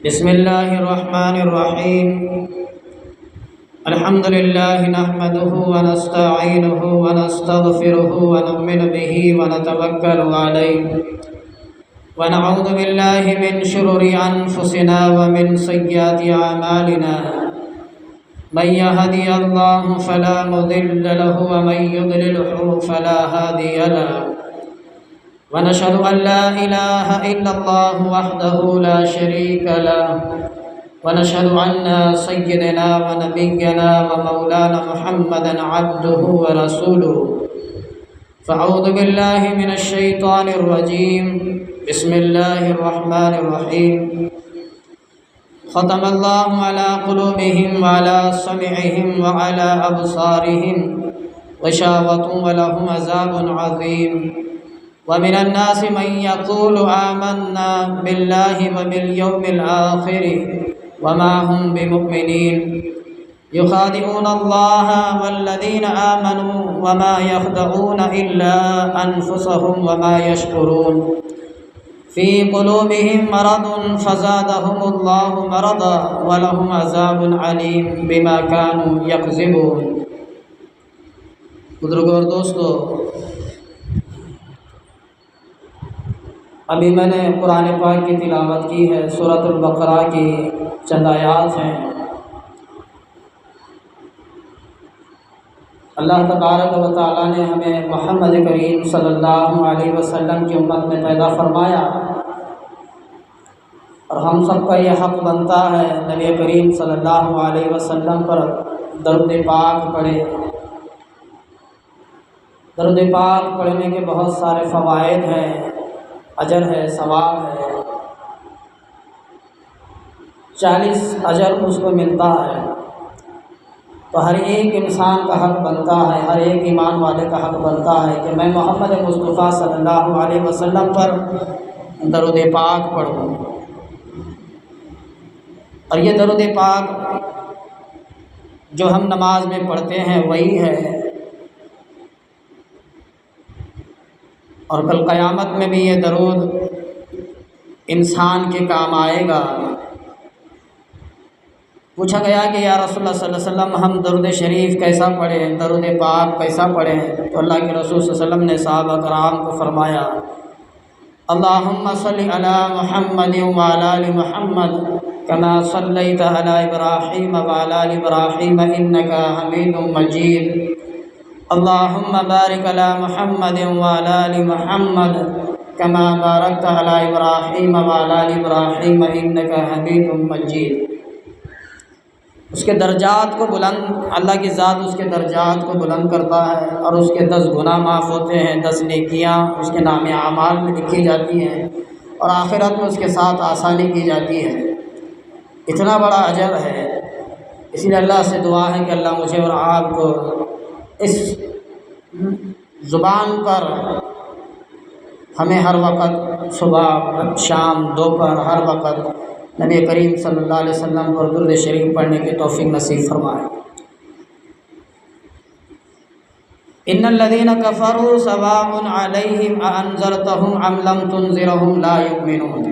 بسم الله الرحمن الرحيم. الحمد لله نحمده ونستعينه ونستغفره ونؤمن به ونتوكل عليه ونعوذ بالله من شرور أنفسنا ومن سيئات أعمالنا. من يهدي الله فلا مضل له ومن يضلله فلا هادي له. ونشهد أن لا إله إلا الله وحده لا شريك له. ونشهد أن سيدنا ونبينا ومولانا محمدا عبده ورسوله. فأعوذ بالله من الشيطان الرجيم. بسم الله الرحمن الرحيم. ختم الله على قلوبهم وعلى سمعهم وعلى أبصارهم غشاوة ولهم عذاب عظيم. ومن الناس من يقول آمنا بالله وباليوم الآخر وما هم بمؤمنين يخادعون الله والذين آمنوا وما يخدعون إلا أنفسهم وما يشعرون. في قلوبهم مرض فزادهم الله مرضا ولهم عذاب عليم بما كانوا يكذبون. بزرگوں اور دوستو، ابھی میں نے قرآن پاک کی تلاوت کی ہے. سورۃ البقرہ کی چند آیات ہیں. اللہ تبارک و تعالیٰ نے ہمیں محمد کریم صلی اللہ علیہ وسلم کی امت میں پیدا فرمایا، اور ہم سب کا یہ حق بنتا ہے نبی کریم صلی اللہ علیہ وسلم پر درود پاک پڑھے. درود پاک پڑھنے کے بہت سارے فوائد ہیں، اجر ہے، ثواب ہے. 40 اجر اس کو ملتا ہے. تو ہر ایک انسان کا حق بنتا ہے، ہر ایک ایمان والے کا حق بنتا ہے کہ میں محمد مصطفیٰ صلی اللہ علیہ وسلم پر درود پاک پڑھوں. اور یہ درود پاک جو ہم نماز میں پڑھتے ہیں وہی ہے، اور کل قیامت میں بھی یہ درود انسان کے کام آئے گا. پوچھا گیا کہ یا رسول اللہ صلی اللہ علیہ وسلم ہم درود شریف کیسا پڑھیں، درود پاک کیسا پڑھیں؟ تو اللہ کے رسول صلی اللہ علیہ وسلم نے صحابہ کرام کو فرمایا، اللہم صلی علی محمد وعلی آل محمد کما صلیت علی ابراہیم وعلی آل ابراہیم انکا حمید مجید. اللہم بارک علی محمد وعلی آل محمد کما بارکت علی ابراہیم وعلی آل ابراہیم انکا حمید مجید. اس کے درجات کو بلند، اللہ کی ذات اس کے درجات کو بلند کرتا ہے، اور اس کے 10 گناہ معاف ہوتے ہیں، 10 نیکیاں اس کے نام اعمال میں لکھی جاتی ہیں، اور آخرت میں اس کے ساتھ آسانی کی جاتی ہے. اتنا بڑا اجر ہے. اسی لیے اللہ سے دعا ہے کہ اللہ مجھے اور آپ کو اس زبان پر ہمیں ہر وقت صبح شام دوپہر ہر وقت نبی کریم صلی اللہ علیہ وسلم پر درود شریف پڑھنے کی توفیق نصیب فرمائے. ان الذين كفروا سواء عليهم أأنذرتهم أم لم تنذرهم لا يؤمنون.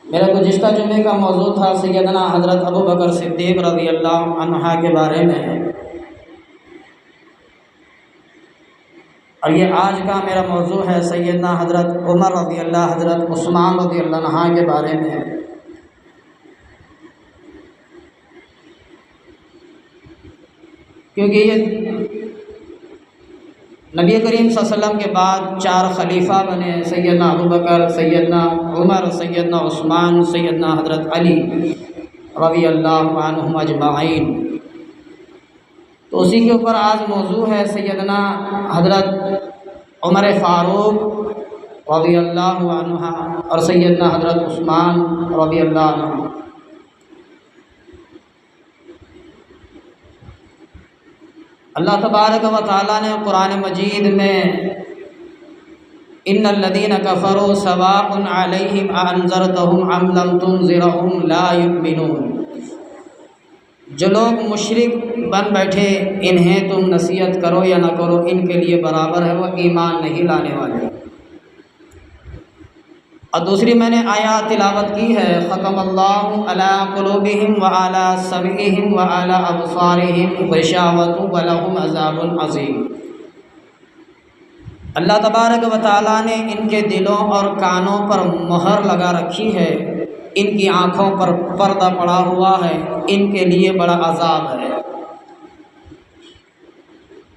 میرا گزشتہ جمعے کا موضوع تھا سیدنا حضرت ابو بکر صدیق رضی اللہ عنہ کے بارے میں، اور یہ آج کا میرا موضوع ہے سیدنا حضرت عمر رضی اللہ، حضرت عثمان رضی اللہ عنہ کے بارے میں. کیونکہ یہ نبی کریم صلی اللہ علیہ وسلم کے بعد 4 خلیفہ بنے، سیدنا ابو بکر، سیدنا عمر، سیدنا عثمان، سیدنا حضرت علی رضی اللہ عنہم اجمعین. تو اسی کے اوپر آج موضوع ہے سیدنا حضرت عمر فاروق رضی اللہ عنہ اور سیدنا حضرت عثمان رضی اللہ عنہ. اللہ تبارک و تعالیٰ نے قرآن مجید میں ان الذین کفروا سواء علیہم اانذرتہم ام لم تنذرہم لا یؤمنون. جو لوگ مشرک بن بیٹھے انہیں تم نصیحت کرو یا نہ کرو ان کے لیے برابر ہے، وہ ایمان نہیں لانے والے. اور دوسری میں نے آیات تلاوت کی ہے، ختم اللہ علی قلوبہم وعلی سمعہم وعلی ابصارہم غشاوۃ ولہم عذاب عظیم۔ اللہ تبارک و تعالیٰ نے ان کے دلوں اور کانوں پر مہر لگا رکھی ہے، ان کی آنکھوں پر پردہ پڑا ہوا ہے، ان کے لیے بڑا عذاب ہے۔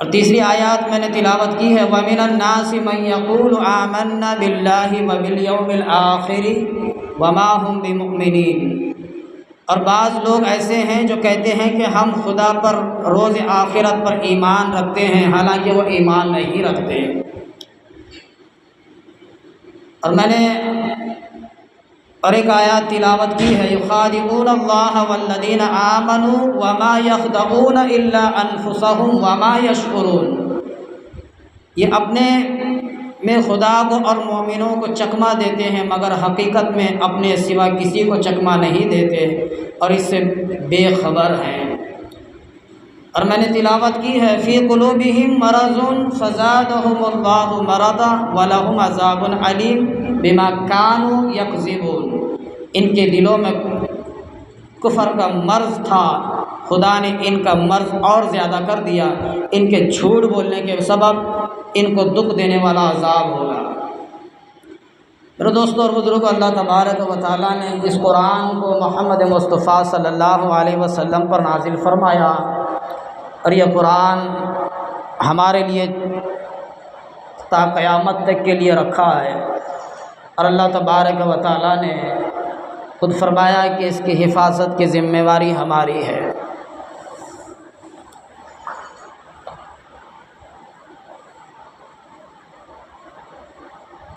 اور تیسری آیات میں نے تلاوت کی ہے، وَمِنَ النَّاسِ مَن يَقُولُ آمَنَّا بِاللَّهِ وَبِالْيَوْمِ الْآخِرِ وَمَا هُمْ بِمُؤْمِنِينَ۔ اور بعض لوگ ایسے ہیں جو کہتے ہیں کہ ہم خدا پر، روز آخرت پر ایمان رکھتے ہیں، حالانکہ وہ ایمان نہیں رکھتے۔ اور میں نے اور ایک آیات تلاوت کی ہے، یخادعون اللہ والذین آمنوا وما یخدعون الا انفسهم وما یشعرون۔ یہ اپنے میں خدا کو اور مومنوں کو چکمہ دیتے ہیں، مگر حقیقت میں اپنے سوا کسی کو چکمہ نہیں دیتے اور اس سے بے خبر ہیں۔ اور میں نے تلاوت کی ہے، فی قلوبہم مرض فزادہم اللہ مرضا ولہم عذاب علیم بما کانوا یکذبون۔ ان کے دلوں میں کفر کا مرض تھا، خدا نے ان کا مرض اور زیادہ کر دیا، ان کے جھوٹ بولنے کے سبب ان کو دکھ دینے والا عذاب ہوگا۔ میرے دوستوں اور بزرگوں، اللہ تبارک و تعالیٰ نے اس قرآن کو محمد مصطفیٰ صلی اللہ علیہ وسلم پر نازل فرمایا، اور یہ قرآن ہمارے لیے تا قیامت تک کے لیے رکھا ہے، اور اللہ تبارک و تعالیٰ نے خود فرمایا کہ اس کی حفاظت کی ذمہ داری ہماری ہے۔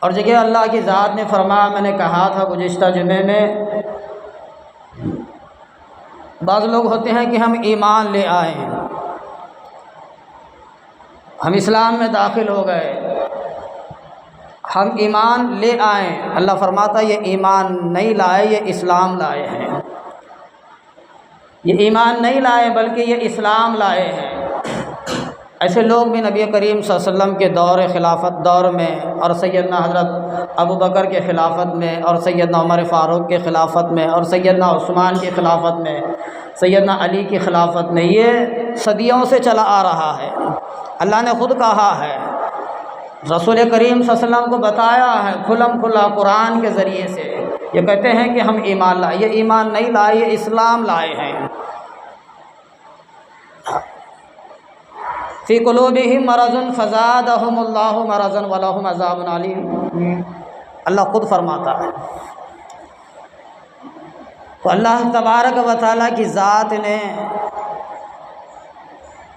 اور جگہ اللہ کی ذات نے فرمایا، میں نے کہا تھا گزشتہ جمعے میں، بعض لوگ ہوتے ہیں کہ ہم ایمان لے آئے ہیں، ہم اسلام میں داخل ہو گئے، ہم ایمان لے آئے، اللہ فرماتا ہے یہ ایمان نہیں لائے، یہ اسلام لائے ہیں۔ یہ ایمان نہیں لائے بلکہ یہ اسلام لائے ہیں۔ ایسے لوگ بھی نبی کریم صلی اللہ علیہ وسلم کے دور خلافت دور میں، اور سیدنا حضرت ابو بکر کے خلافت میں، اور سیدنا عمر فاروق کے خلافت میں، اور سیدنا عثمان کی خلافت میں، سیدنا علی کی خلافت میں، یہ صدیوں سے چلا آ رہا ہے۔ اللہ نے خود کہا ہے، رسول کریم صلی اللہ علیہ وسلم کو بتایا ہے کھلم کھلا قرآن کے ذریعے سے، یہ کہتے ہیں کہ ہم ایمان لائے، یہ ایمان نہیں لائے، یہ اسلام لائے ہیں۔ فی قلوبہم مرض فزادہم اللہ مرضا ولہم عذاب علیم، اللہ خود فرماتا ہے۔ تو اللہ تبارک و تعالیٰ کی ذات نے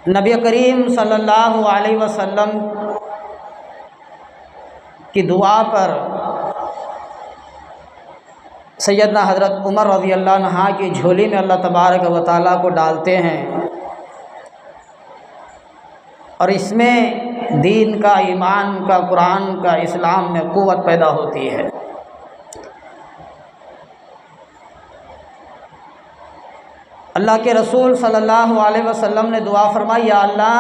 نبی کریم صلی اللہ علیہ وسلم کی دعا پر سیدنا حضرت عمر رضی اللہ عنہ کی جھولی میں اللہ تبارک و تعالیٰ کو ڈالتے ہیں، اور اس میں دین کا، ایمان کا، قرآن کا، اسلام میں قوت پیدا ہوتی ہے۔ اللہ کے رسول صلی اللہ علیہ وسلم نے دعا فرمائی، یا اللہ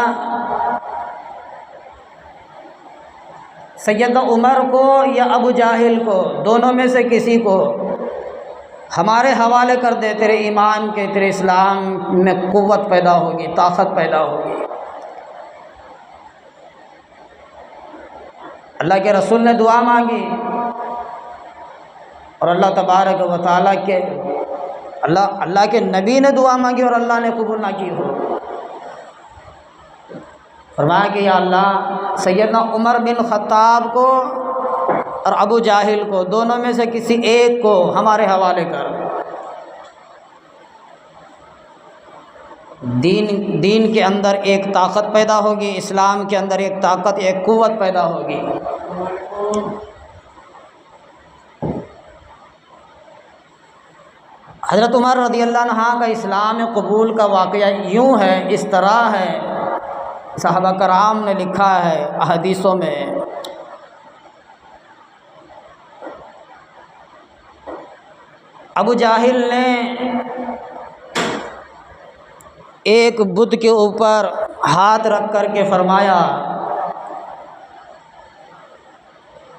سیدنا عمر کو یا ابو جاہل کو، دونوں میں سے کسی کو ہمارے حوالے کر دے، تیرے ایمان کے، تیرے اسلام میں قوت پیدا ہوگی، طاقت پیدا ہوگی۔ اللہ کے رسول نے دعا مانگی، اور اللہ تبارک و تعالیٰ کے اللہ کے نبی نے دعا مانگی اور اللہ نے قبول نہ کی ہو۔ فرمایا کہ یا اللہ سیدنا عمر بن خطاب کو اور ابو جاہل کو، دونوں میں سے کسی ایک کو ہمارے حوالے کر۔ دین کے اندر ایک طاقت پیدا ہوگی، اسلام کے اندر ایک طاقت، ایک قوت پیدا ہوگی۔ حضرت عمر رضی اللہ عنہ کا اسلام قبول کا واقعہ یوں ہے، اس طرح ہے، صحابہ کرام نے لکھا ہے احادیثوں میں، ابو جاہل نے ایک بت کے اوپر ہاتھ رکھ کر کے فرمایا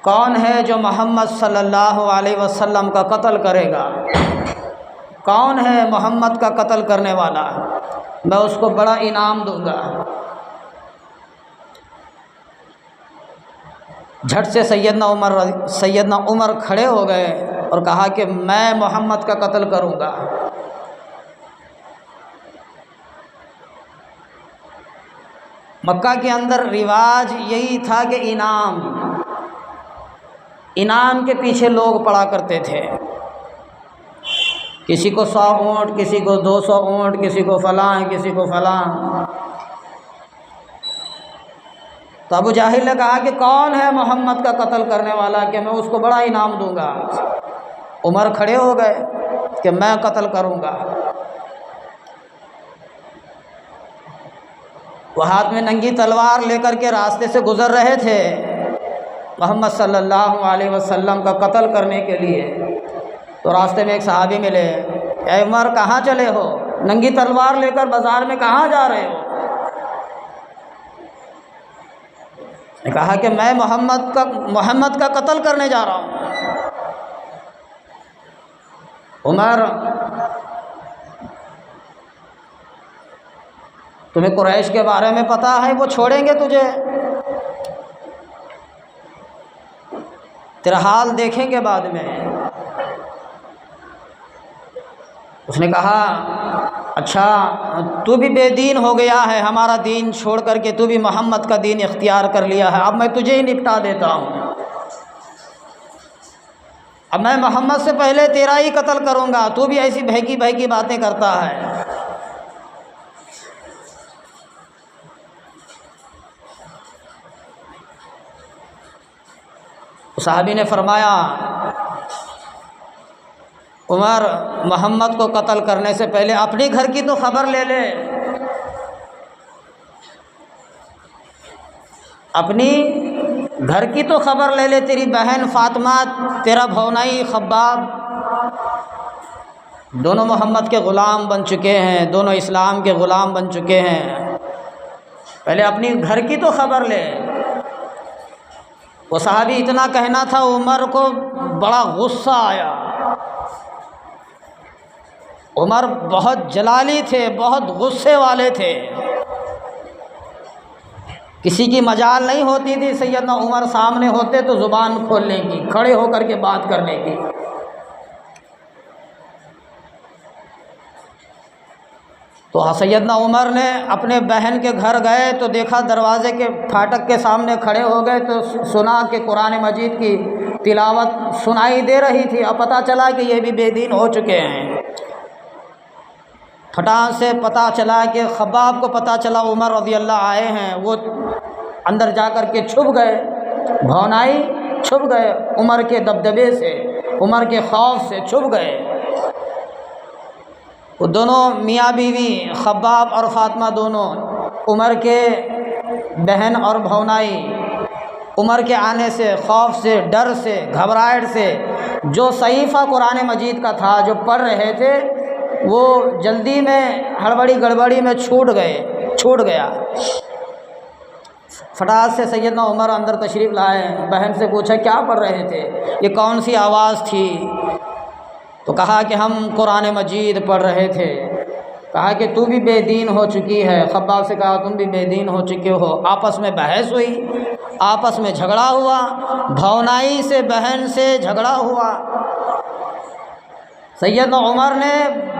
کون ہے جو محمد صلی اللہ علیہ وسلم کا قتل کرے گا؟ کون ہے محمد کا قتل کرنے والا؟ میں اس کو بڑا انعام دوں گا۔ جھٹ سے سیدنا عمر کھڑے ہو گئے اور کہا کہ میں محمد کا قتل کروں گا۔ مکہ کے اندر رواج یہی تھا کہ انعام کے پیچھے لوگ پڑا کرتے تھے، کسی کو 100 اونٹ، کسی کو 200 اونٹ، کسی کو فلاں، کسی کو فلاں۔ تو ابو جاہل نے کہا کہ کون ہے محمد کا قتل کرنے والا کہ میں اس کو بڑا انعام دوں گا۔ عمر کھڑے ہو گئے کہ میں قتل کروں گا۔ وہ ہاتھ میں ننگی تلوار لے کر کے راستے سے گزر رہے تھے محمد صلی اللہ علیہ وسلم کا قتل کرنے کے لیے۔ تو راستے میں ایک صحابی ملے، اے عمر کہاں چلے ہو؟ ننگی تلوار لے کر بازار میں کہاں جا رہے ہو؟ نے کہا کہ میں محمد کا قتل کرنے جا رہا ہوں۔ عمر، تمہیں قریش کے بارے میں پتہ ہے، وہ چھوڑیں گے تجھے، تیرا حال دیکھیں گے بعد میں۔ اس نے کہا اچھا تو بھی بے دین ہو گیا ہے، ہمارا دین چھوڑ کر کے تو بھی محمد کا دین اختیار کر لیا ہے، اب میں تجھے ہی نپٹا دیتا ہوں، اب میں محمد سے پہلے تیرا ہی قتل کروں گا، تو بھی ایسی بہکی بہکی باتیں کرتا ہے۔ صحابی نے فرمایا عمر محمد کو قتل کرنے سے پہلے اپنی گھر کی تو خبر لے لے، اپنی گھر کی تو خبر لے لے، تیری بہن فاطمہ، تیرا بھونائی خباب، دونوں محمد کے غلام بن چکے ہیں، دونوں اسلام کے غلام بن چکے ہیں، پہلے اپنی گھر کی تو خبر لے۔ وہ صحابی اتنا کہنا تھا، عمر کو بڑا غصہ آیا۔ عمر بہت جلالی تھے، بہت غصے والے تھے، کسی کی مجال نہیں ہوتی تھی سیدنا عمر سامنے ہوتے تو زبان کھولنے کی، کھڑے ہو کر کے بات کرنے کی۔ تو سیدنا عمر نے اپنے بہن کے گھر گئے تو دیکھا دروازے کے پھاٹک کے سامنے کھڑے ہو گئے، تو سنا کہ قرآن مجید کی تلاوت سنائی دے رہی تھی، اب پتہ چلا کہ یہ بھی بے دین ہو چکے ہیں۔ پھٹان سے پتہ چلا کہ خباب کو پتہ چلا عمر رضی اللہ آئے ہیں، وہ اندر جا کر کے چھپ گئے، بھونائی چھپ گئے، عمر کے دبدبے سے، عمر کے خوف سے چھپ گئے۔ وہ دونوں میاں بیوی خباب اور فاطمہ دونوں، عمر کے بہن اور بھونائی، عمر کے آنے سے، خوف سے، ڈر سے، گھبراہٹ سے، جو صحیفہ قرآن مجید کا تھا جو پڑھ رہے تھے وہ جلدی میں ہڑبڑی گڑبڑی میں چھوٹ گیا۔ فٹاس سے سیدنا عمر اندر تشریف لائے، بہن سے پوچھا کیا پڑھ رہے تھے، یہ کون سی آواز تھی؟ تو کہا کہ ہم قرآن مجید پڑھ رہے تھے۔ کہا کہ تو بھی بے دین ہو چکی ہے۔ خباب سے کہا تم بھی بے دین ہو چکے ہو۔ آپس میں بحث ہوئی، آپس میں جھگڑا ہوا، بھونائی سے بہن سے جھگڑا ہوا۔ سیدنا عمر نے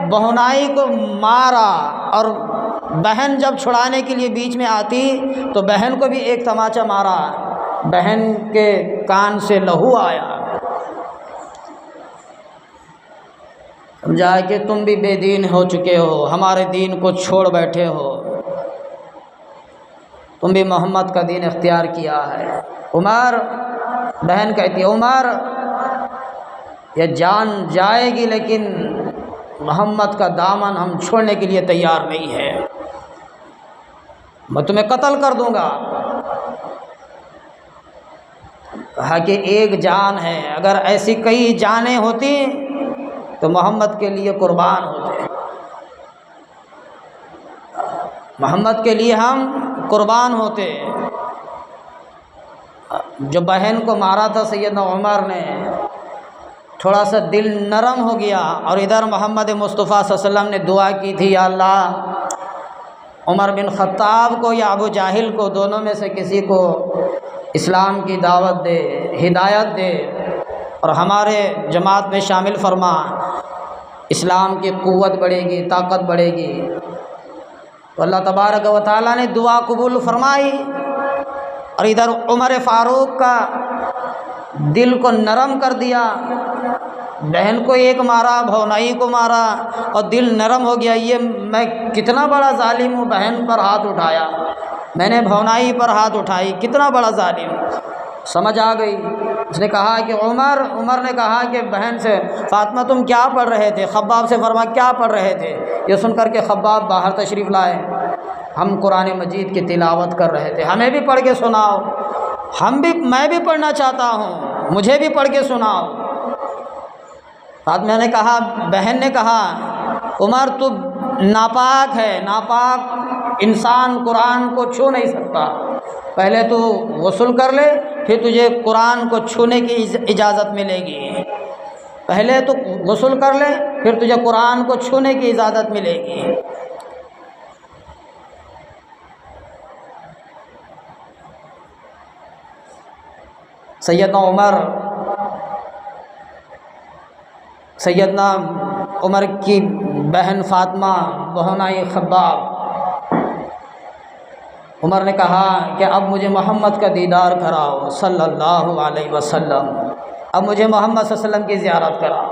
بہنائی کو مارا، اور بہن جب چھڑانے کے لیے بیچ میں آتی تو بہن کو بھی ایک تماچا مارا، بہن کے کان سے لہو آیا۔ سمجھا کہ تم بھی بے دین ہو چکے ہو، ہمارے دین کو چھوڑ بیٹھے ہو، تم بھی محمد کا دین اختیار کیا ہے۔ عمر، بہن کہتی ہے عمر یہ جان جائے گی لیکن محمد کا دامن ہم چھوڑنے کے لیے تیار نہیں ہے، میں تمہیں قتل کر دوں گا۔ کہا کہ ایک جان ہے، اگر ایسی کئی جانیں ہوتی تو محمد کے لیے قربان ہوتے، محمد کے لیے ہم قربان ہوتے۔ جو بہن کو مارا تھا سیدنا عمر نے، تھوڑا سا دل نرم ہو گیا، اور ادھر محمد مصطفیٰ صلی اللہ علیہ وسلم نے دعا کی تھی، یا اللہ عمر بن خطاب کو یا ابو جاہل کو، دونوں میں سے کسی کو اسلام کی دعوت دے، ہدایت دے، اور ہمارے جماعت میں شامل فرما، اسلام کی قوت بڑھے گی، طاقت بڑھے گی۔ تو اللہ تبارک و تعالیٰ نے دعا قبول فرمائی، اور ادھر عمر فاروق کا دل کو نرم کر دیا، بہن کو ایک مارا، بھونائی کو مارا، اور دل نرم ہو گیا، یہ میں کتنا بڑا ظالم ہوں، بہن پر ہاتھ اٹھایا، میں نے بھونائی پر ہاتھ اٹھائی، کتنا بڑا ظالم۔ سمجھ آ گئی۔ اس نے کہا کہ عمر نے کہا کہ بہن سے، فاطمہ تم کیا پڑھ رہے تھے؟ خباب سے فرما کیا پڑھ رہے تھے؟ یہ سن کر کے خباب باہر تشریف لائے، ہم قرآن مجید کی تلاوت کر رہے تھے، ہمیں بھی پڑھ کے سناؤ، میں بھی پڑھنا چاہتا ہوں، مجھے بھی پڑھ کے سناؤ۔ فاطمہ نے کہا، بہن نے کہا، عمر تو ناپاک ہے، ناپاک انسان قرآن کو چھو نہیں سکتا، پہلے تو غسل کر لے، پھر تجھے قرآن کو چھونے کی اجازت ملے گی، پہلے تو غسل کر لے، پھر تجھے قرآن کو چھونے کی اجازت ملے گی۔ سیدنا عمر کی بہن فاطمہ بہنائی خباب، عمر نے کہا کہ اب مجھے محمد کا دیدار کراؤ صلی اللہ علیہ وسلم، اب مجھے محمد صلی اللہ علیہ وسلم کی زیارت کراؤ۔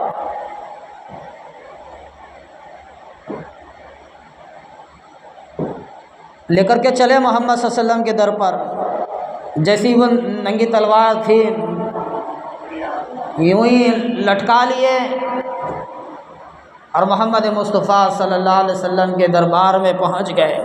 لے کر کے چلے محمد صلی اللہ علیہ وسلم کے در پر، جیسی وہ ننگی تلوار تھی یوں ہی لٹکا لیے، اور محمد مصطفیٰ صلی اللہ علیہ وسلم کے دربار میں پہنچ گئے۔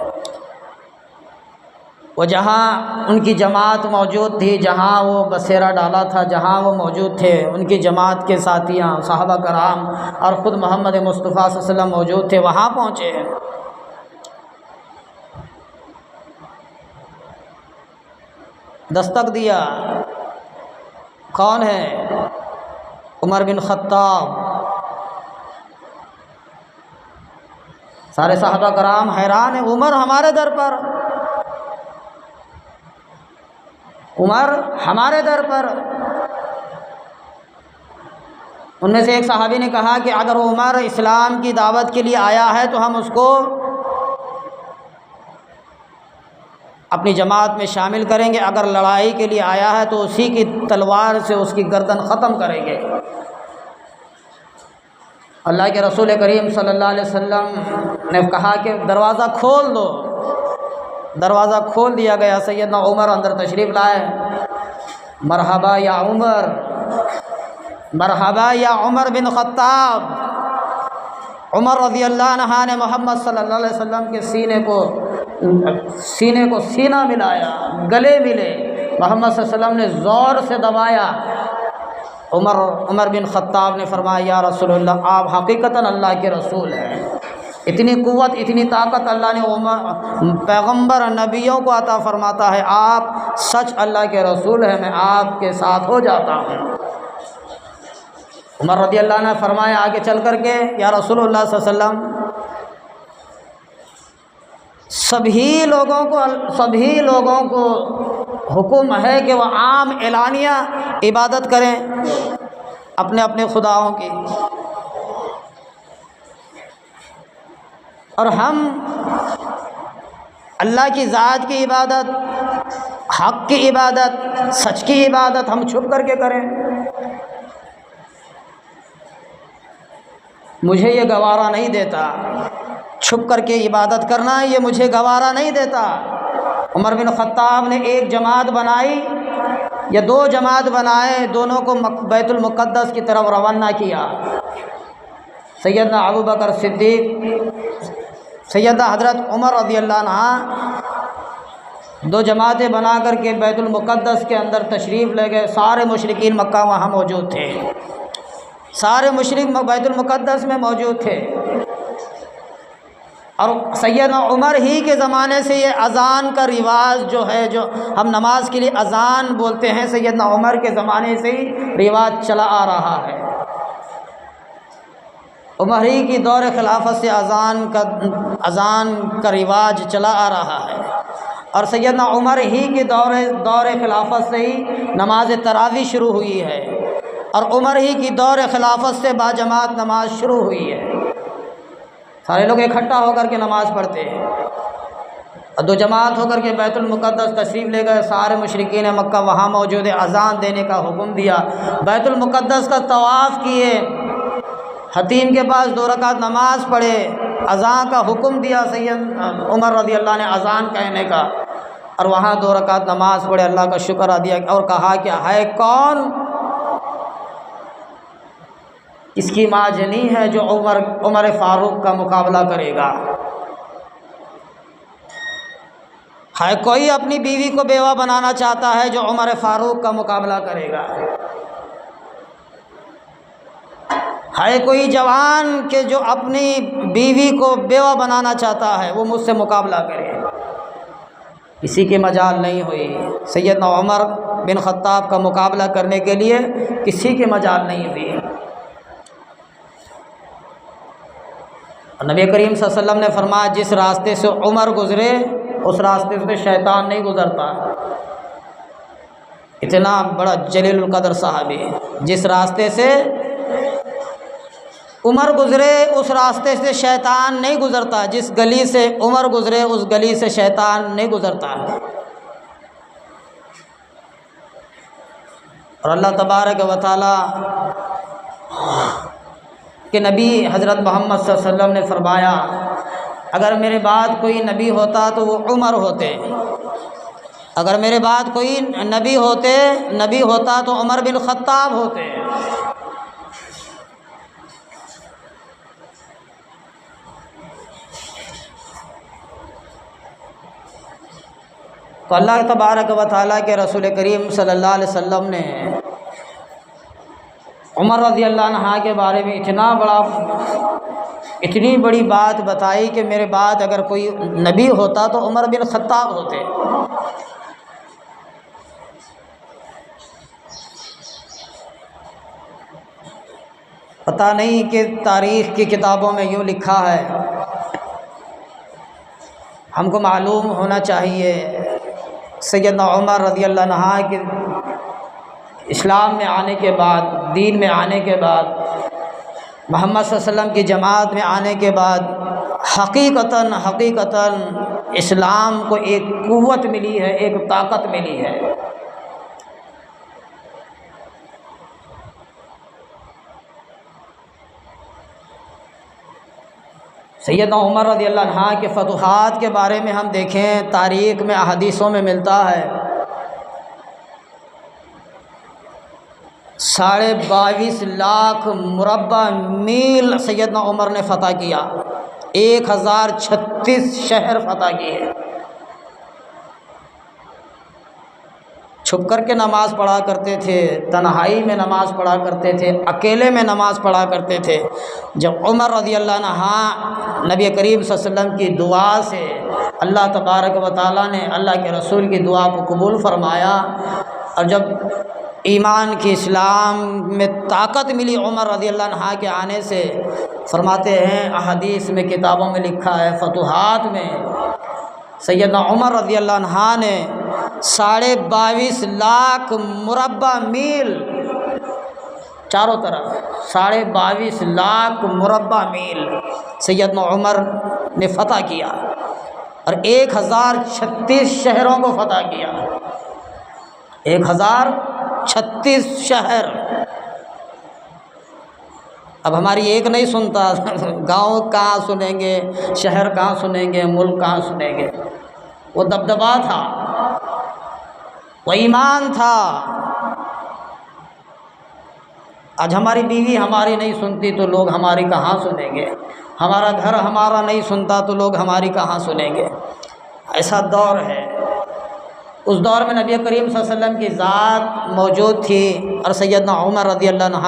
وہ جہاں ان کی جماعت موجود تھی، جہاں وہ بسیرا ڈالا تھا، جہاں وہ موجود تھے، ان کی جماعت کے ساتھیاں، صحابہ کرام اور خود محمد مصطفیٰ صلی اللہ علیہ وسلم موجود تھے، وہاں پہنچے۔ دستک دیا، کون ہے؟ عمر بن خطاب۔ سارے صحابہ کرام حیران ہیں، عمر ہمارے در پر، عمر ہمارے در پر۔ ان میں سے ایک صحابی نے کہا کہ اگر عمر اسلام کی دعوت کے لیے آیا ہے تو ہم اس کو اپنی جماعت میں شامل کریں گے، اگر لڑائی کے لیے آیا ہے تو اسی کی تلوار سے اس کی گردن ختم کریں گے۔ اللہ کے رسول کریم صلی اللہ علیہ وسلم نے کہا کہ دروازہ کھول دو، دروازہ کھول دیا گیا۔ سیدنا عمر اندر تشریف لائے۔ مرحبا یا عمر، مرحبا یا عمر بن خطاب۔ عمر رضی اللہ عنہ نے محمد صلی اللہ علیہ وسلم کے سینے کو سینہ ملایا، گلے ملے، محمد صلی اللہ علیہ وسلم نے زور سے دبایا۔ عمر بن خطاب نے فرمایا، یا رسول اللہ، آپ حقیقتاً اللہ کے رسول ہیں۔ اتنی قوت، اتنی طاقت اللہ نے پیغمبر نبیوں کو عطا فرماتا ہے، آپ سچ اللہ کے رسول ہیں، میں آپ کے ساتھ ہو جاتا ہوں۔ عمر رضی اللہ عنہ نے فرمایا آگے چل کر کے، یا رسول اللہ صلی اللہ علیہ وسلم، سبھی لوگوں کو حکم ہے کہ وہ عام اعلانیہ عبادت کریں اپنے اپنے خداؤں کی، اور ہم اللہ کی ذات کی عبادت، حق کی عبادت، سچ کی عبادت ہم چھپ کر کے کریں۔ مجھے یہ گوارا نہیں دیتا، چھپ کر کے عبادت کرنا یہ مجھے گوارا نہیں دیتا۔ عمر بن خطاب نے ایک جماعت بنائی یا دو جماعت بنائے، دونوں کو بیت المقدس کی طرف روانہ کیا۔ سیدنا ابو بکر صدیق، سیدنا حضرت عمر رضی اللہ عنہ دو جماعتیں بنا کر کے بیت المقدس کے اندر تشریف لے گئے۔ سارے مشرکین مکہ وہاں موجود تھے، سارے مشرک بیت المقدس میں موجود تھے۔ اور سیدنا عمر ہی کے زمانے سے یہ اذان کا رواج جو ہے، جو ہم نماز کے لیے اذان بولتے ہیں، سیدنا عمر کے زمانے سے ہی رواج چلا آ رہا ہے۔ عمر ہی کی دور خلافت سے اذان کا رواج چلا آ رہا ہے، اور سیدنا عمر ہی کے دور خلافت سے ہی نماز تراویح شروع ہوئی ہے، اور عمر ہی کی دور خلافت سے باجماعت نماز شروع ہوئی ہے۔ سارے لوگ اکٹھا ہو کر کے نماز پڑھتے ہیں، اور دو جماعت ہو کر کے بیت المقدس تشریف لے گئے۔ سارے مشرکین مکہ وہاں موجود، اذان دینے کا حکم دیا، بیت المقدس کا طواف کیے، حتیم کے پاس 2 رکعت نماز پڑھے، اذان کا حکم دیا سید عمر رضی اللہ نے اذان کہنے کا، اور وہاں 2 رکعت نماز پڑھے، اللہ کا شکر ادا کیا، اور کہا کہ ہے کون اس کی ماں جنی ہے جو عمر فاروق کا مقابلہ کرے گا؟ ہے کوئی اپنی بیوی کو بیوہ بنانا چاہتا ہے جو عمر فاروق کا مقابلہ کرے گا؟ ہے کوئی جوان کہ جو اپنی بیوی کو بیوہ بنانا چاہتا ہے وہ مجھ سے مقابلہ کرے؟ کسی کی مجال نہیں ہوئی۔ سیدنا عمر بن خطاب کا مقابلہ کرنے کے لیے کسی کی مجال نہیں ہوئی۔ نبی کریم صلی اللہ علیہ وسلم نے فرمایا جس راستے سے عمر گزرے اس راستے سے شیطان نہیں گزرتا۔ اتنا بڑا جلیل القدر صحابی، جس راستے سے عمر گزرے اس راستے سے شیطان نہیں گزرتا، جس گلی سے عمر گزرے اس گلی سے شیطان نہیں گزرتا۔ اور اللہ تبارک و تعالی کہ نبی حضرت محمد صلی اللہ علیہ وسلم نے فرمایا اگر میرے بعد کوئی نبی ہوتا تو وہ عمر ہوتے، اگر میرے بعد کوئی نبی ہوتا تو عمر بن خطاب ہوتے۔ تو اللہ تبارک و تعالیٰ کے رسول کریم صلی اللہ علیہ وسلم نے عمر رضی اللہ عنہ کے بارے میں اتنی بڑی بات بتائی کہ میرے بعد اگر کوئی نبی ہوتا تو عمر بن خطاب ہوتے۔ پتہ نہیں کہ تاریخ کی کتابوں میں یوں لکھا ہے، ہم کو معلوم ہونا چاہیے سیدنا عمر رضی اللہ عنہ کے اسلام میں آنے کے بعد، دین میں آنے کے بعد، محمد صلی اللہ علیہ وسلم کی جماعت میں آنے کے بعد حقیقتاً اسلام کو ایک قوت ملی ہے، ایک طاقت ملی ہے۔ سیدنا عمر رضی اللہ عنہ کے فتوحات کے بارے میں ہم دیکھیں، تاریخ میں احادیثوں میں ملتا ہے 22.5 لاکھ مربع میل سیدنا عمر نے فتح کیا، 1036 شہر فتح کیے۔ چھپ کر کے نماز پڑھا کرتے تھے، تنہائی میں نماز پڑھا کرتے تھے، اکیلے میں نماز پڑھا کرتے تھے۔ جب عمر رضی اللہ عنہ نبی کریم صلی اللہ علیہ وسلم کی دعا سے اللہ تبارک و تعالیٰ نے اللہ کے رسول کی دعا کو قبول فرمایا، اور جب ایمان کی اسلام میں طاقت ملی عمر رضی اللہ عنہ کے آنے سے، فرماتے ہیں احادیث میں کتابوں میں لکھا ہے فتوحات میں سیدنا عمر رضی اللہ عنہ نے 22.5 لاکھ مربع میل چاروں طرف 22.5 لاکھ مربع میل سیدنا عمر نے فتح کیا، اور 1036 شہروں کو فتح کیا۔ 1036 شہر۔ اب ہماری ایک نہیں سنتا، گاؤں کہاں سنیں گے، شہر کہاں سنیں گے، ملک کہاں سنیں گے۔ وہ دبدبا تھا، وہ ایمان تھا۔ آج ہماری بیوی ہماری نہیں سنتی تو لوگ ہماری کہاں سنیں گے، ہمارا گھر ہمارا نہیں سنتا تو لوگ ہماری کہاں سنیں گے۔ ایسا دور ہے۔ اس دور میں نبی کریم صلی اللہ علیہ وسلم کی ذات موجود تھی، اور سیدنا عمر رضی اللہ عنہ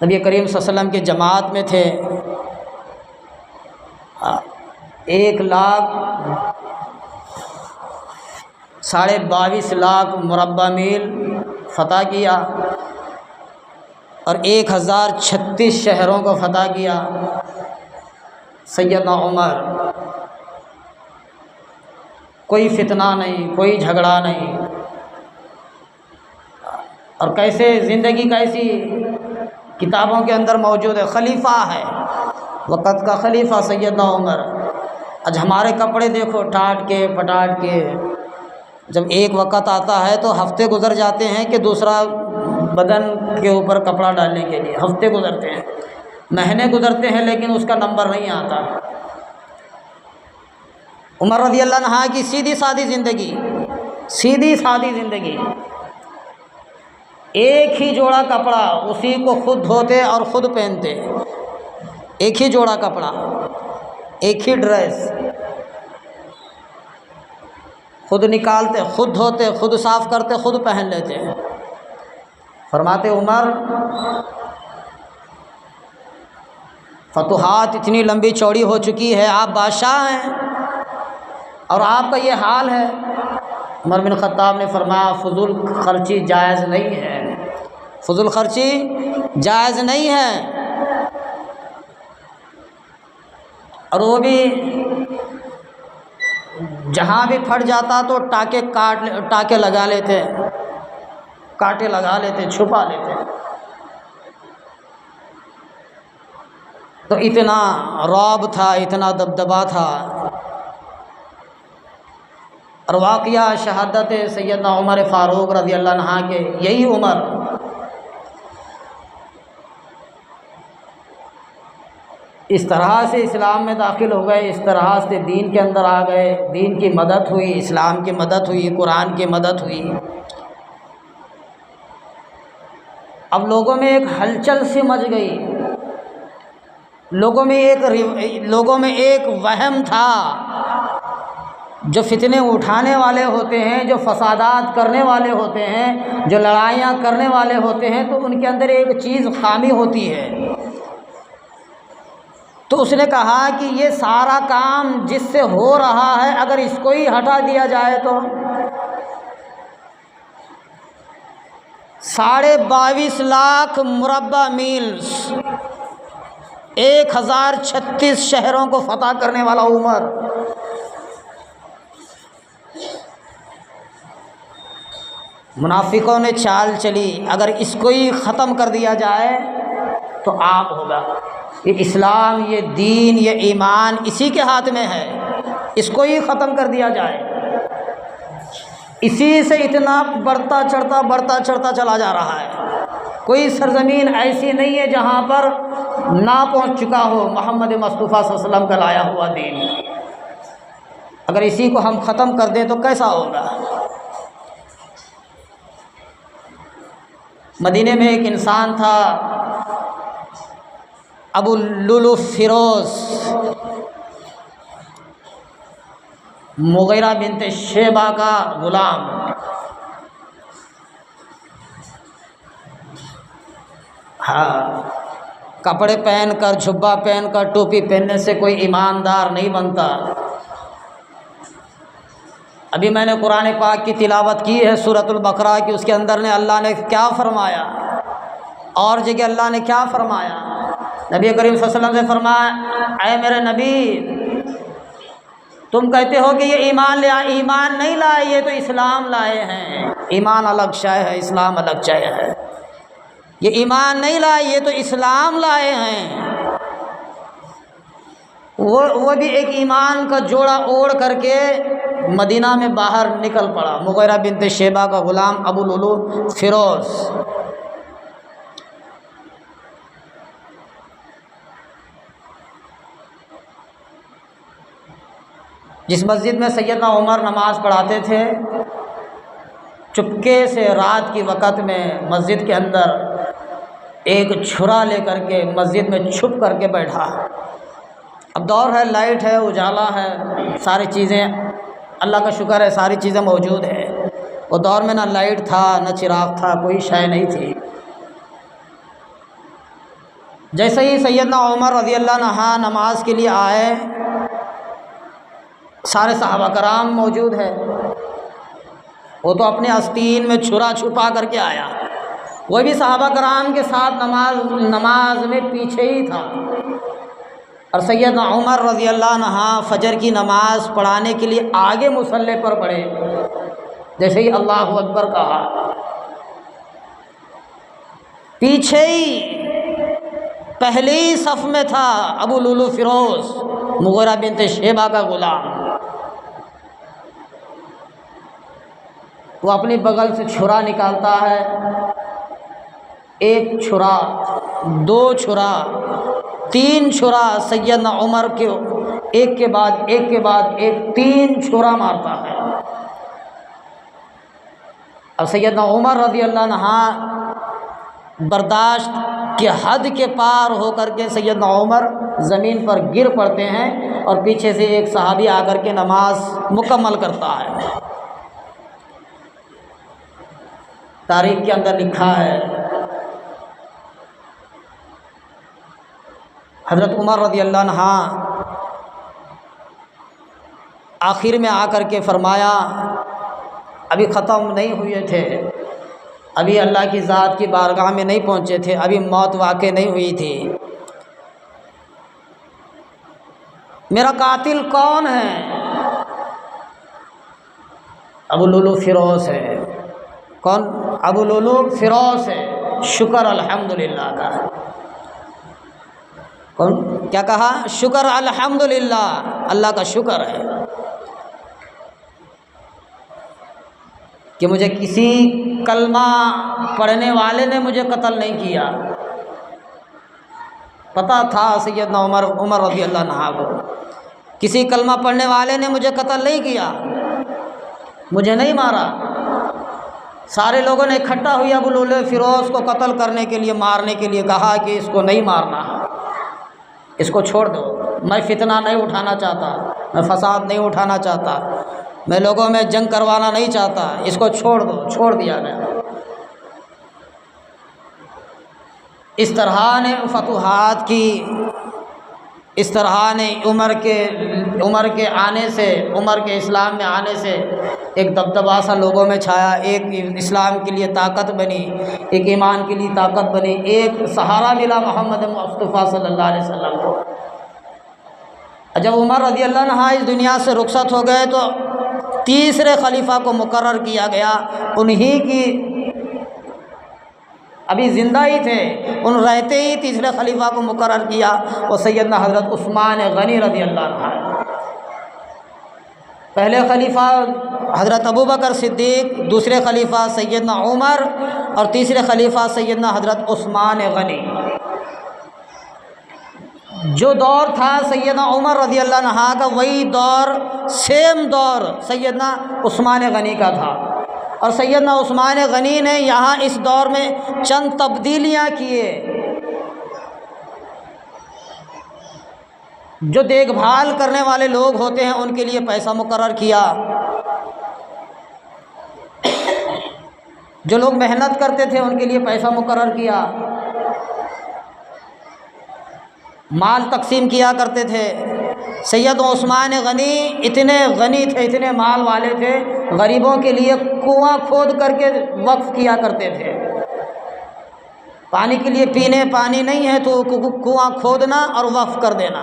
نبی کریم صلی اللہ علیہ وسلم کی جماعت میں تھے۔ 1,22,00,000 مربع میل فتح کیا اور 1036 شہروں کو فتح کیا سیدنا عمر۔ کوئی فتنہ نہیں، کوئی جھگڑا نہیں، اور کیسے زندگی کیسی کتابوں کے اندر موجود ہے، خلیفہ ہے، وقت کا خلیفہ سیدنا عمر۔ آج ہمارے کپڑے دیکھو ٹاٹ کے پٹاٹ کے، جب ایک وقت آتا ہے تو ہفتے گزر جاتے ہیں کہ دوسرا بدن کے اوپر کپڑا ڈالنے کے لیے ہفتے گزرتے ہیں، مہینے گزرتے ہیں، لیکن اس کا نمبر نہیں آتا۔ عمر رضی اللہ عنہ کی سیدھی سادی زندگی، سیدھی سادی زندگی، ایک ہی جوڑا کپڑا، اسی کو خود دھوتے اور خود پہنتے، ایک ہی جوڑا کپڑا، ایک ہی ڈریس، خود نکالتے، خود دھوتے، خود صاف کرتے، خود پہن لیتے۔ فرماتے عمر فتوحات اتنی لمبی چوڑی ہو چکی ہے، آپ بادشاہ ہیں اور آپ کا یہ حال ہے۔ عمر بن خطاب نے فرمایا فضول خرچی جائز نہیں ہے، فضول خرچی جائز نہیں ہے، اور وہ بھی جہاں بھی پھٹ جاتا تو ٹاکے لگا لیتے، کانٹے لگا لیتے، چھپا لیتے۔ تو اتنا رعب تھا، اتنا دبدبا تھا۔ اور واقعہ شہادت سیدنا عمر فاروق رضی اللہ عنہ کے، یہی عمر اس طرح سے اسلام میں داخل ہو گئے، اس طرح سے دین کے اندر آ گئے، دین کی مدد ہوئی، اسلام کی مدد ہوئی، قرآن کی مدد ہوئی۔ اب لوگوں میں ایک ہلچل سی مچ گئی، لوگوں میں ایک وہم تھا۔ جو فتنے اٹھانے والے ہوتے ہیں، جو فسادات کرنے والے ہوتے ہیں، جو لڑائیاں کرنے والے ہوتے ہیں، تو ان کے اندر ایک چیز خامی ہوتی ہے۔ تو اس نے کہا کہ یہ سارا کام جس سے ہو رہا ہے اگر اس کو ہی ہٹا دیا جائے تو 22,500,000 مربع میل، 1036 شہروں کو فتح کرنے والا عمر، منافقوں نے چال چلی اگر اس کو ہی ختم کر دیا جائے تو عام ہوگا۔ یہ اسلام، یہ دین، یہ ایمان اسی کے ہاتھ میں ہے، اس کو ہی ختم کر دیا جائے۔ اسی سے اتنا بڑھتا چڑھتا چلا جا رہا ہے۔ کوئی سرزمین ایسی نہیں ہے جہاں پر نہ پہنچ چکا ہو محمد مصطفیٰ صلی اللہ علیہ وسلم کا لایا ہوا دین۔ اگر اسی کو ہم ختم کر دیں تو کیسا ہوگا؟ مدینے میں ایک انسان تھا، ابو لولو فیروز، مغیرہ بنت شیبہ کا غلام۔ ہاں، کپڑے پہن کر، جھبا پہن کر، ٹوپی پہننے سے کوئی ایماندار نہیں بنتا۔ ابھی میں نے قرآن پاک کی تلاوت کی ہے سورۃ البقرہ کی، اس کے اندر نے اللہ نے کیا فرمایا، اور جگہ اللہ نے کیا فرمایا؟ نبی کریم صلی اللہ علیہ وسلم سے فرمایا اے میرے نبی، تم کہتے ہو کہ یہ ایمان لے آئے، ایمان نہیں لائے، یہ تو اسلام لائے ہیں۔ ایمان الگ شے ہے، اسلام الگ شے ہے۔ یہ ایمان نہیں لائے، یہ تو اسلام لائے ہیں۔ وہ بھی ایک ایمان کا جوڑا اوڑھ کر کے مدینہ میں باہر نکل پڑا، مغیرہ بنت شیبہ کا غلام ابو لولو فیروز۔ جس مسجد میں سیدنا عمر نماز پڑھاتے تھے، چپکے سے رات کی وقت میں مسجد کے اندر ایک چھرا لے کر کے مسجد میں چھپ کر کے بیٹھا۔ اب دور ہے، لائٹ ہے، اجالا ہے، ساری چیزیں اللہ کا شکر ہے، ساری چیزیں موجود ہیں۔ وہ دور میں نہ لائٹ تھا، نہ چراغ تھا، کوئی شے نہیں تھی۔ جیسے ہی سیدنا عمر رضی اللہ عنہ نماز کے لیے آئے سارے صحابہ کرام موجود ہے، وہ تو اپنے آستین میں چھرا چھپا کر کے آیا، وہ بھی صحابہ کرام کے ساتھ نماز میں پیچھے ہی تھا، اور سیدنا عمر رضی اللہ عنہ فجر کی نماز پڑھانے کے لیے آگے مصلی پر پڑھے، جیسے ہی اللہ اکبر کہا پیچھے ہی پہلی صف میں تھا ابو لولو فیروز مغیرہ بنت شیبہ کا غلام، وہ اپنی بغل سے چھرا نکالتا ہے، ایک چھرا، دو چھرا، تین چھرا سیدنا عمر کے ایک کے بعد ایک تین چھرا مارتا ہے، اور سیدنا عمر رضی اللہ عنہ برداشت کی حد کے پار ہو کر کے سیدنا عمر زمین پر گر پڑتے ہیں، اور پیچھے سے ایک صحابی آ کر کے نماز مکمل کرتا ہے۔ تاریخ کے اندر لکھا ہے حضرت عمر رضی اللہ عنہ آخر میں آ کر کے فرمایا، ابھی ختم نہیں ہوئے تھے، ابھی اللہ کی ذات کی بارگاہ میں نہیں پہنچے تھے، ابھی موت واقع نہیں ہوئی تھی، میرا قاتل کون ہے؟ ابو لولو فیروز ہے۔ کون؟ ابو لولو فیروز ہے، شکر الحمدللہ کا۔ کون؟ کیا کہا؟ شکر الحمدللہ، اللہ کا شکر ہے کہ مجھے کسی کلمہ پڑھنے والے نے مجھے قتل نہیں کیا۔ پتہ تھا سیدنا عمر رضی اللہ عنہ کو، کسی کلمہ پڑھنے والے نے مجھے قتل نہیں کیا، مجھے نہیں مارا۔ سارے لوگوں نے اکٹھا ہوئی ابو لولو فیروز کو قتل کرنے کے لیے، مارنے کے لیے، کہا کہ اس کو نہیں مارنا، اس کو چھوڑ دو، میں فتنہ نہیں اٹھانا چاہتا، میں فساد نہیں اٹھانا چاہتا، میں لوگوں میں جنگ کروانا نہیں چاہتا، اس کو چھوڑ دو۔ چھوڑ دیا گیا۔ اس طرح نے فتوحات کی، اس طرح نے عمر کے آنے سے، عمر کے اسلام میں آنے سے ایک دبدبا سا لوگوں میں چھایا، ایک اسلام کے لیے طاقت بنی، ایک ایمان کے لیے طاقت بنی، ایک سہارا ملا محمد مصطفیٰ صلی اللہ علیہ وسلم کو۔ جب عمر رضی اللہ عنہ اس دنیا سے رخصت ہو گئے تو تیسرے خلیفہ کو مقرر کیا گیا، انہی کی ابھی زندہ ہی تھے، ان رہتے ہی تیسرے خلیفہ کو مقرر کیا، وہ سیدنا حضرت عثمان غنی رضی اللہ عنہ۔ پہلے خلیفہ حضرت ابوبکر صدیق، دوسرے خلیفہ سیدنا عمر، اور تیسرے خلیفہ سیدنا حضرت عثمان غنی۔ جو دور تھا سیدنا عمر رضی اللہ عنہ کا، وہی دور، سیم دور سیدنا عثمان غنی کا تھا، اور سیدنا عثمان غنی نے یہاں اس دور میں چند تبدیلیاں کیے۔ جو دیکھ بھال کرنے والے لوگ ہوتے ہیں ان کے لیے پیسہ مقرر کیا، جو لوگ محنت کرتے تھے ان کے لیے پیسہ مقرر کیا، مال تقسیم کیا کرتے تھے۔ سید عثمان غنی اتنے غنی تھے، اتنے مال والے تھے، غریبوں کے لیے کنواں کھود کر کے وقف کیا کرتے تھے۔ پانی کے لیے پینے پانی نہیں ہے تو کنواں کھودنا اور وقف کر دینا۔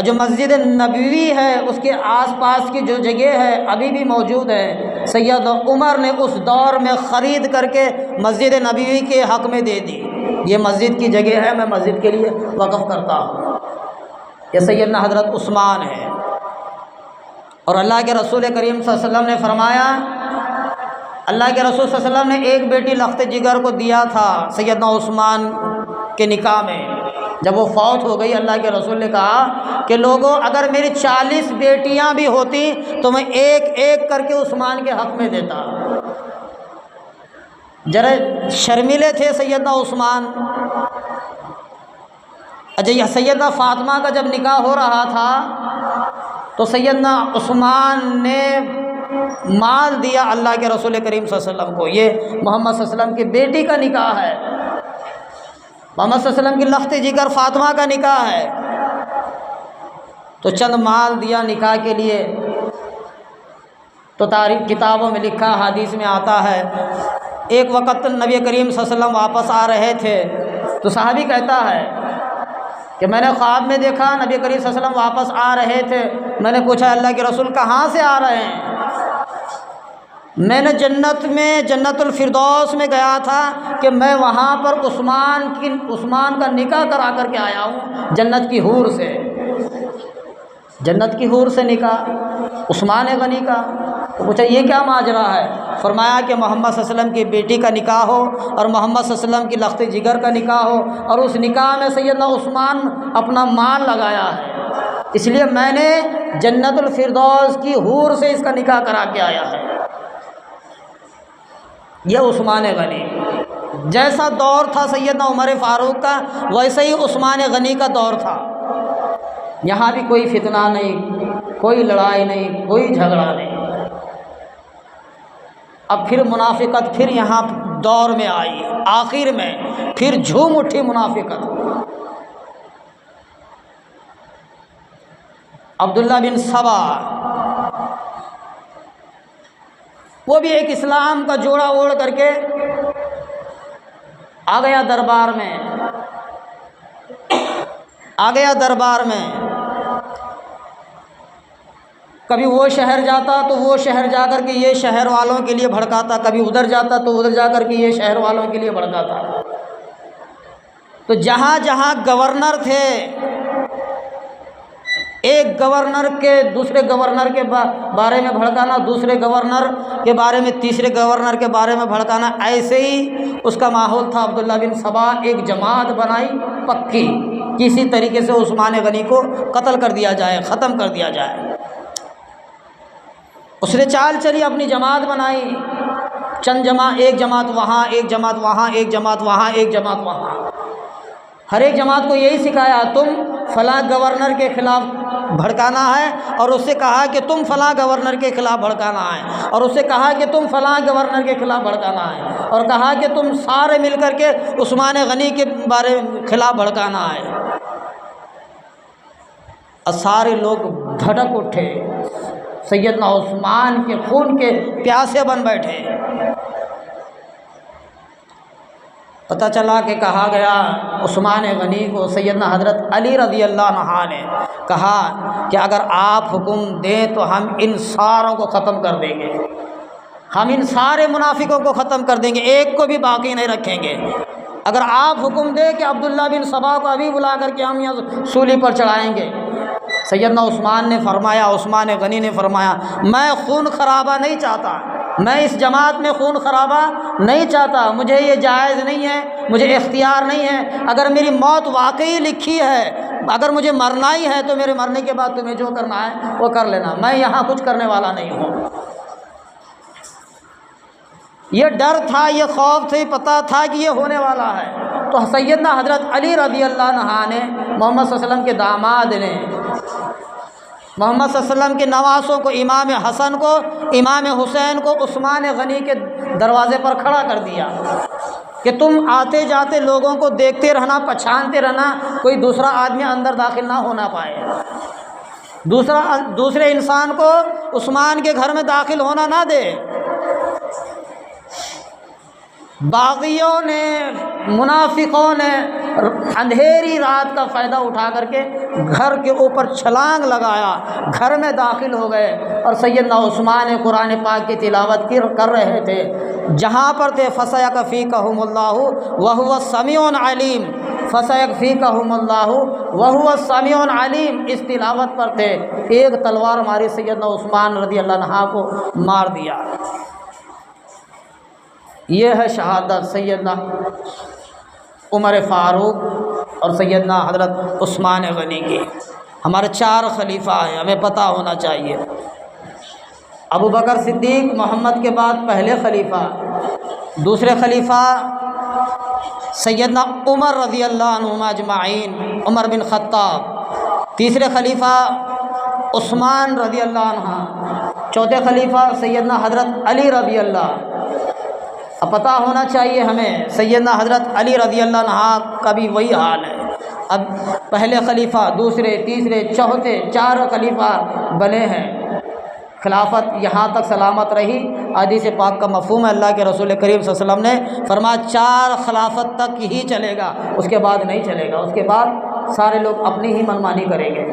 جو مسجد نبوی ہے اس کے آس پاس کی جو جگہ ہے ابھی بھی موجود ہے، سید عمر نے اس دور میں خرید کر کے مسجد نبوی کے حق میں دے دی، یہ مسجد کی جگہ ہے، میں مسجد کے لیے وقف کرتا ہوں۔ یہ سیدنا حضرت عثمان ہے۔ اور اللہ کے رسول کریم صلی اللہ علیہ وسلم نے فرمایا، اللہ کے رسول صلی اللہ علیہ وسلم نے ایک بیٹی لخت جگر کو دیا تھا سیدنا عثمان کے نکاح میں۔ جب وہ فوت ہو گئی اللہ کے رسول نے کہا کہ لوگوں اگر میری 40 بیٹیاں بھی ہوتی تو میں ایک ایک کر کے عثمان کے حق میں دیتا۔ ذرا شرمیلے تھے سیدنا عثمان۔ سیدنا فاطمہ کا جب نکاح ہو رہا تھا تو سیدنا عثمان نے مال دیا اللہ کے رسول کریم صلی اللہ علیہ وسلم کو، یہ محمد صلی اللہ علیہ وسلم کی بیٹی کا نکاح ہے، محمد صلی اللہ علیہ وسلم کی لخت جگر فاطمہ کا نکاح ہے۔ تو چند مال دیا نکاح کے لیے۔ تو تاریخ کتابوں میں لکھا، حدیث میں آتا ہے، ایک وقت نبی کریم صلی اللہ علیہ وسلم واپس آ رہے تھے تو صحابی کہتا ہے کہ میں نے خواب میں دیکھا نبی کریم صلی اللہ علیہ وسلم واپس آ رہے تھے۔ میں نے پوچھا اللہ کے رسول کہاں سے آ رہے ہیں؟ میں نے جنت الفردوس میں گیا تھا کہ میں وہاں پر عثمان کا نکاح کرا کر کے آیا ہوں جنت کی حور سے، جنت کی حور سے نکاح عثمان غنی کا۔ تو پوچھا یہ کیا ماجرا ہے؟ فرمایا کہ محمد صلی اللہ علیہ وسلم کی بیٹی کا نکاح ہو اور محمد صلی اللہ علیہ وسلم کی لخت جگر کا نکاح ہو، اور اس نکاح میں سیدنا عثمان اپنا مال لگایا ہے، اس لیے میں نے جنت الفردوس کی حور سے اس کا نکاح کرا کے آیا ہے۔ یہ عثمان غنی، جیسا دور تھا سیدنا عمر فاروق کا ویسے ہی عثمان غنی کا دور تھا۔ یہاں بھی کوئی فتنہ نہیں، کوئی لڑائی نہیں، کوئی جھگڑا نہیں۔ اب پھر منافقت پھر یہاں دور میں آئی، آخر میں پھر جھوم اٹھی منافقت۔ عبداللہ بن سبا، وہ بھی ایک اسلام کا جوڑا اوڑھ کر کے آ گیا دربار میں، کبھی وہ شہر جاتا تو وہ شہر جا کر کے یہ شہر والوں کے لیے بھڑکاتا، کبھی ادھر جاتا تو ادھر جا کر کے یہ شہر والوں کے لیے بھڑکاتا۔ تو جہاں جہاں گورنر تھے، ایک گورنر کے دوسرے گورنر کے بارے میں بھڑکانا، دوسرے گورنر کے بارے میں تیسرے گورنر کے بارے میں بھڑکانا، ایسے ہی اس کا ماحول تھا۔ عبداللہ بن سبا ایک جماعت بنائی پکی، کسی طریقے سے عثمان غنی کو قتل کر دیا جائے، ختم کر دیا جائے۔ اس نے چال چلی، اپنی جماعت بنائی، ایک جماعت وہاں، ایک جماعت وہاں، ایک جماعت وہاں، ایک جماعت وہاں۔ ہر ایک جماعت کو یہی سکھایا تم فلاں گورنر کے خلاف بھڑکانا ہے، اور اس سے کہا کہ تم فلاں گورنر کے خلاف بھڑکانا ہے، اور اس سے کہا کہ تم فلاں گورنر کے خلاف بھڑکانا ہے، اور کہا کہ تم سارے مل کر کے عثمان غنی کے بارے خلاف بھڑکانا ہے۔ اور سارے لوگ بھڑک اٹھے، سیدنا عثمان کے خون کے پیاسے بن بیٹھے۔ پتہ چلا کہ کہا گیا عثمان غنی کو، سیدنا حضرت علی رضی اللہ عنہ نے کہا کہ اگر آپ حکم دیں تو ہم ان ساروں کو ختم کر دیں گے، ہم ان سارے منافقوں کو ختم کر دیں گے، ایک کو بھی باقی نہیں رکھیں گے۔ اگر آپ حکم دیں کہ عبداللہ بن سبا کو ابھی بلا کر کے ہم یہاں سولی پر چڑھائیں گے۔ سیدنا عثمان غنی نے فرمایا میں خون خرابہ نہیں چاہتا، میں اس جماعت میں خون خرابہ نہیں چاہتا، مجھے یہ جائز نہیں ہے، مجھے اختیار نہیں ہے۔ اگر میری موت واقعی لکھی ہے، اگر مجھے مرنا ہی ہے تو میرے مرنے کے بعد تمہیں جو کرنا ہے وہ کر لینا، میں یہاں کچھ کرنے والا نہیں ہوں۔ یہ ڈر تھا، یہ خوف تھا، پتہ تھا کہ یہ ہونے والا ہے۔ تو سیدنا حضرت علی رضی اللہ عنہ نے، محمد صلی اللہ علیہ وسلم کے داماد نے، محمد صلی اللہ علیہ وسلم کے نواسوں کو، امام حسن کو، امام حسین کو عثمان غنی کے دروازے پر کھڑا کر دیا کہ تم آتے جاتے لوگوں کو دیکھتے رہنا، پہچانتے رہنا، کوئی دوسرا آدمی اندر داخل نہ ہونا پائے، دوسرے انسان کو عثمان کے گھر میں داخل ہونا نہ دے۔ باغیوں نے، منافقوں نے اندھیری رات کا فائدہ اٹھا کر کے گھر کے اوپر چھلانگ لگایا، گھر میں داخل ہو گئے، اور سیدنا عثمان قرآن پاک کی تلاوت کر رہے تھے۔ جہاں پر تھے فَسَيَكْفِيكَهُمُ اللَّهُ وَهُوَ السَّمِيعُ الْعَلِيمُ، فَسَيَكْفِيكَهُمُ اللَّهُ وَهُوَ السَّمِيعُ الْعَلِيمُ، اس تلاوت پر تھے، ایک تلوار ماری، سیدنا عثمان رضی اللہ عنہ کو مار دیا۔ یہ ہے شہادت سیدنا عمر فاروق اور سیدنا حضرت عثمان غنی کی۔ ہمارے 4 خلیفہ ہیں، ہمیں پتہ ہونا چاہیے۔ ابو بکر صدیق محمد کے بعد پہلے خلیفہ، دوسرے خلیفہ سیدنا عمر رضی اللہ عنہما اجمعین، عمر بن خطاب، تیسرے خلیفہ عثمان رضی اللہ عنہ، چوتھے خلیفہ سیدنا حضرت علی رضی اللہ۔ اب پتہ ہونا چاہیے ہمیں، سیدنا حضرت علی رضی اللہ عنہ کا بھی وہی حال ہے، اب پہلے خلیفہ، دوسرے، تیسرے، چوتھے، 4 خلیفہ بنے ہیں، خلافت یہاں تک سلامت رہی۔ حدیث پاک کا مفہوم ہے، اللہ کے رسول کریم صلی اللہ علیہ وسلم نے فرمایا 4 خلافت تک ہی چلے گا، اس کے بعد نہیں چلے گا، اس کے بعد سارے لوگ اپنی ہی منمانی کریں گے۔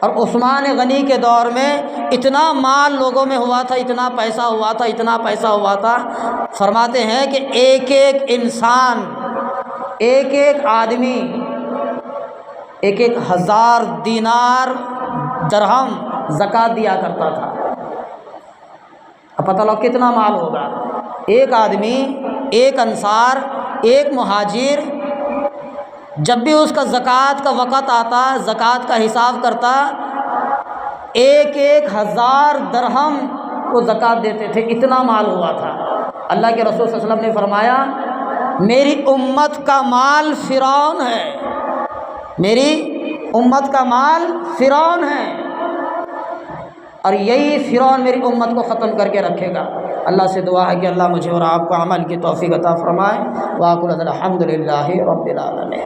اور عثمان غنی کے دور میں اتنا مال لوگوں میں ہوا تھا، اتنا پیسہ ہوا تھا، اتنا پیسہ ہوا تھا، فرماتے ہیں کہ ایک ایک انسان، ایک ایک آدمی 1,000 دینار درہم زکوٰۃ دیا کرتا تھا۔ اب پتہ لو کتنا مال ہوگا۔ ایک آدمی، ایک انصار، ایک مہاجر جب بھی اس کا زکوٰۃ کا وقت آتا، زکوٰۃ کا حساب کرتا، 1,000 درہم کو زکوٰۃ دیتے تھے، اتنا مال ہوا تھا۔ اللہ کے رسول صلی اللہ علیہ وسلم نے فرمایا میری امت کا مال فرعون ہے، میری امت کا مال فرعون ہے، اور یہی فرعون میری امت کو ختم کر کے رکھے گا۔ اللہ سے دعا ہے کہ اللہ مجھے اور آپ کو عمل کی توفیق عطا فرمائے۔ وآخر الحمد للہ رب العالمین۔